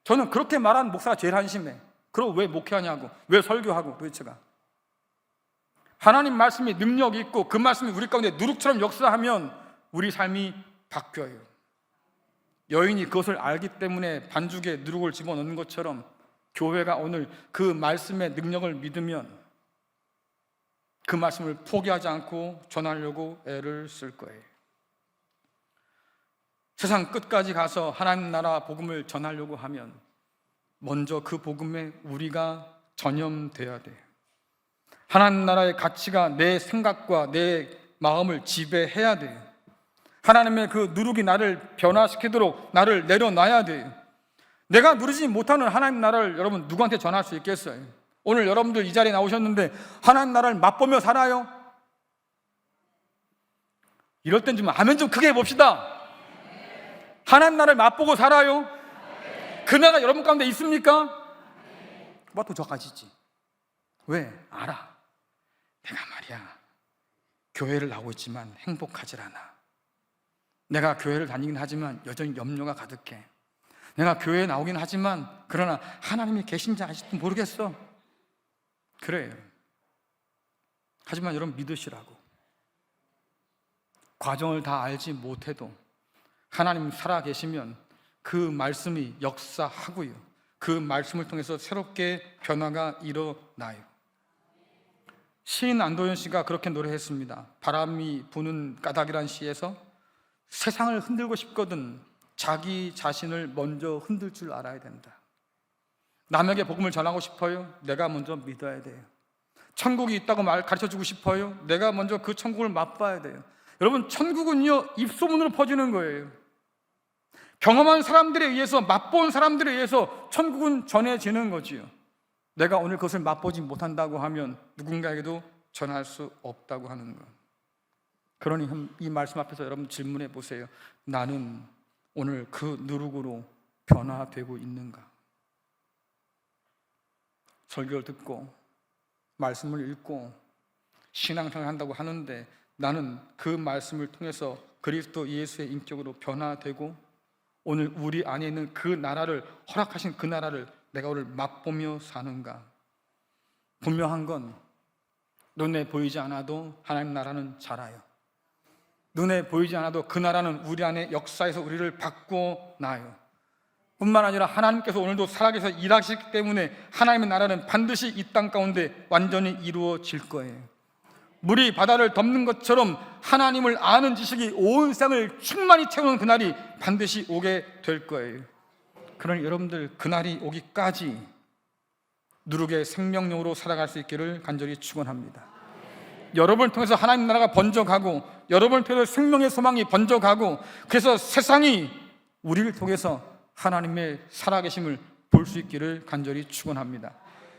저는 그렇게 말하는 목사가 제일 한심해. 그럼 왜 목회하냐고, 왜 설교하고 도대체가. 하나님 말씀이 능력이 있고 그 말씀이 우리 가운데 누룩처럼 역사하면 우리 삶이 바뀌어요. 여인이 그것을 알기 때문에 반죽에 누룩을 집어넣는 것처럼 교회가 오늘 그 말씀의 능력을 믿으면 그 말씀을 포기하지 않고 전하려고 애를 쓸 거예요. 세상 끝까지 가서 하나님 나라 복음을 전하려고 하면 먼저 그 복음에 우리가 전염돼야 돼요. 하나님 나라의 가치가 내 생각과 내 마음을 지배해야 돼요. 하나님의 그 누룩이 나를 변화시키도록 나를 내려놔야 돼요. 내가 누리지 못하는 하나님 나라를 여러분 누구한테 전할 수 있겠어요? 오늘 여러분들 이 자리에 나오셨는데 하나님 나라를 맛보며 살아요? 이럴 땐 좀 아멘 좀 크게 해봅시다. 하나님 나라를 맛보고 살아요? 그 나라가 여러분 가운데 있습니까? 뭐또 저까지지. 왜? 알아. 내가 말이야 교회를 나오고 있지만 행복하질 않아. 내가 교회를 다니긴 하지만 여전히 염려가 가득해. 내가 교회에 나오긴 하지만 그러나 하나님이 계신지 아직도 모르겠어. 그래요. 하지만 여러분 믿으시라고. 과정을 다 알지 못해도 하나님 살아계시면 그 말씀이 역사하고요, 그 말씀을 통해서 새롭게 변화가 일어나요. 시인 안도현 씨가 그렇게 노래했습니다. 바람이 부는 까닭이란 시에서 세상을 흔들고 싶거든 자기 자신을 먼저 흔들 줄 알아야 된다. 남에게 복음을 전하고 싶어요? 내가 먼저 믿어야 돼요. 천국이 있다고 가르쳐주고 싶어요? 내가 먼저 그 천국을 맛봐야 돼요. 여러분, 천국은요 입소문으로 퍼지는 거예요. 경험한 사람들에 의해서, 맛본 사람들에 의해서 천국은 전해지는 거지요. 내가 오늘 그것을 맛보지 못한다고 하면 누군가에게도 전할 수 없다고 하는 것. 그러니 이 말씀 앞에서 여러분 질문해 보세요. 나는 오늘 그 누룩으로 변화되고 있는가? 설교를 듣고 말씀을 읽고 신앙생활을 한다고 하는데 나는 그 말씀을 통해서 그리스도 예수의 인격으로 변화되고 오늘 우리 안에 있는 그 나라를, 허락하신 그 나라를 내가 오늘 맛보며 사는가? 분명한 건 눈에 보이지 않아도 하나님 나라는 자라요. 눈에 보이지 않아도 그 나라는 우리 안에 역사에서 우리를 바꿔놔요. 뿐만 아니라 하나님께서 오늘도 살아계셔 일하시기 때문에 하나님의 나라는 반드시 이 땅 가운데 완전히 이루어질 거예요. 물이 바다를 덮는 것처럼 하나님을 아는 지식이 온 세상을 충만히 채우는 그날이 반드시 오게 될 거예요. 그러니 여러분들 그날이 오기까지 누룩의 생명력으로 살아갈 수 있기를 간절히 축원합니다. 여러분을 통해서 하나님 나라가 번져가고 여러분을 통해서 생명의 소망이 번져가고 그래서 세상이 우리를 통해서 하나님의 살아계심을 볼 수 있기를 간절히 축원합니다.